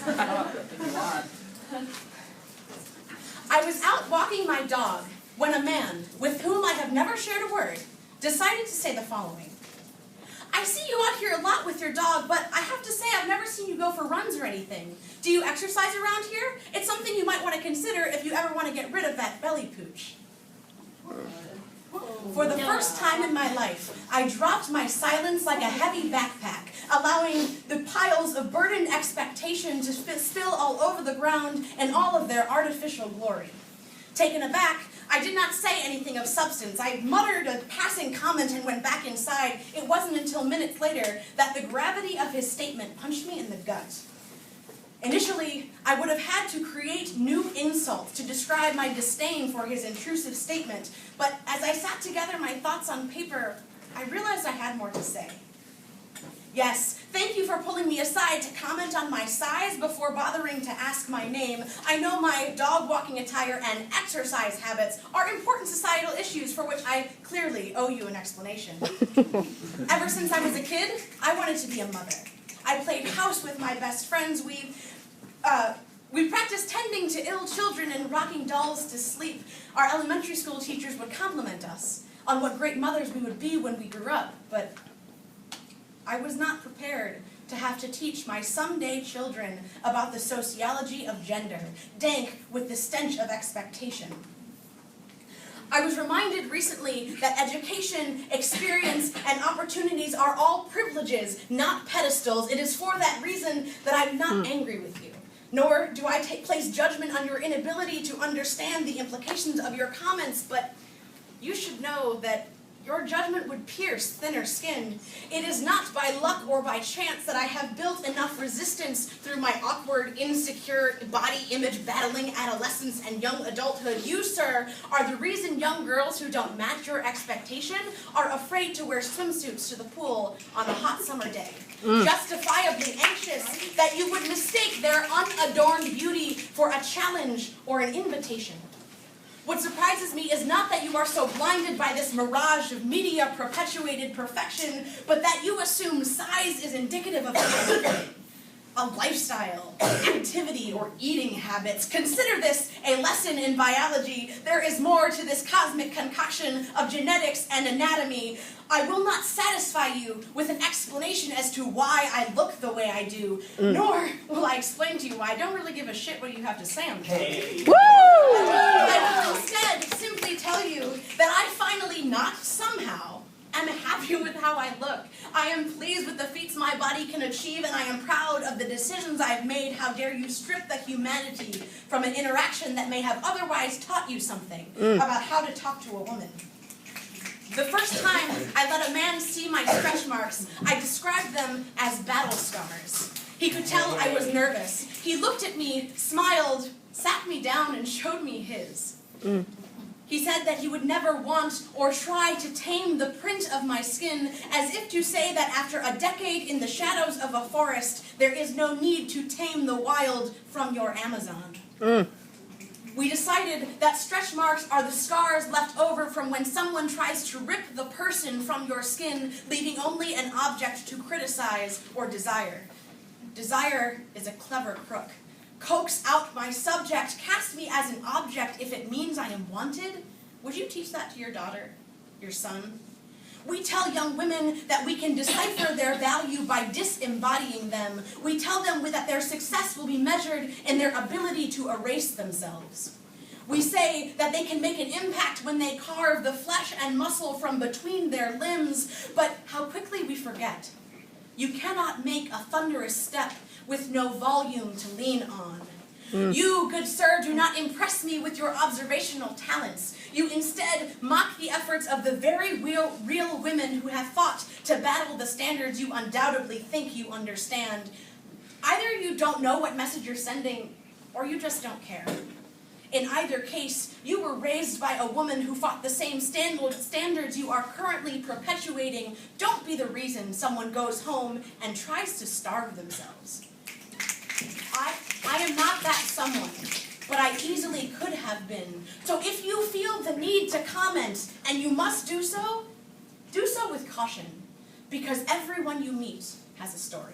I was out walking my dog when a man, with whom I have never shared a word, decided to say the following. I see you out here a lot with your dog, but I have to say I've never seen you go for runs or anything. Do you exercise around here? It's something you might want to consider if you ever want to get rid of that belly pooch. For the first time in my life, I dropped my silence like a heavy backpack, allowing the piles of burdened expectation to spill all over the ground in all of their artificial glory. Taken aback, I did not say anything of substance. I muttered a passing comment and went back inside. It wasn't until minutes later that the gravity of his statement punched me in the gut. Initially, I would have had to create new insults to describe my disdain for his intrusive statement, but as I sat together my thoughts on paper, I realized I had more to say. Yes, thank you for pulling me aside to comment on my size before bothering to ask my name. I know my dog walking attire and exercise habits are important societal issues for which I clearly owe you an explanation. Ever since I was a kid, I wanted to be a mother. I played house with my best friends. We practiced tending to ill children and rocking dolls to sleep. Our elementary school teachers would compliment us on what great mothers we would be when we grew up, but I was not prepared to have to teach my someday children about the sociology of gender, dank with the stench of expectation. I was reminded recently that education, experience, and opportunities are all privileges, not pedestals. It is for that reason that I'm not angry with you, nor do I place judgment on your inability to understand the implications of your comments, but you should know that your judgment would pierce thinner skin. It is not by luck or by chance that I have built enough resistance through my awkward, insecure, body image battling adolescence and young adulthood. You, sir, are the reason young girls who don't match your expectation are afraid to wear swimsuits to the pool on a hot summer day. Justifiably anxious that you would mistake their unadorned beauty for a challenge or an invitation. What surprises me is not that you are so blinded by this mirage of media-perpetuated perfection, but that you assume size is indicative of anything. A lifestyle, activity, or eating habits. Consider this a lesson in biology. There is more to this cosmic concoction of genetics and anatomy. I will not satisfy you with an explanation as to why I look the way I do, nor will I explain to you why I don't really give a shit what you have to say on the topic. I will instead simply tell you that I finally not somehow am happy with how I look. I am pleased with the feats my body can achieve, and I am proud of the decisions I've made. How dare you strip the humanity from an interaction that may have otherwise taught you something about how to talk to a woman. The first time I let a man see my stretch marks, I described them as battle scars. He could tell I was nervous. He looked at me, smiled, sat me down, and showed me his. He said that he would never want or try to tame the print of my skin, as if to say that after a decade in the shadows of a forest, there is no need to tame the wild from your Amazon. We decided that stretch marks are the scars left over from when someone tries to rip the person from your skin, leaving only an object to criticize or desire. Desire is a clever crook. Coax out my subject, cast me as an object if it means I am wanted. Would you teach that to your daughter, your son? We tell young women that we can decipher their value by disembodying them. We tell them that their success will be measured in their ability to erase themselves. We say that they can make an impact when they carve the flesh and muscle from between their limbs, but how quickly we forget. You cannot make a thunderous step with no volume to lean on. You, good sir, do not impress me with your observational talents. You instead mock the efforts of the very real women who have fought to battle the standards you undoubtedly think you understand. Either you don't know what message you're sending, or you just don't care. In either case, you were raised by a woman who fought the same standards you are currently perpetuating. Don't be the reason someone goes home and tries to starve themselves. I am not that someone, but I easily could have been. So if you feel the need to comment, and you must do so with caution, because everyone you meet has a story.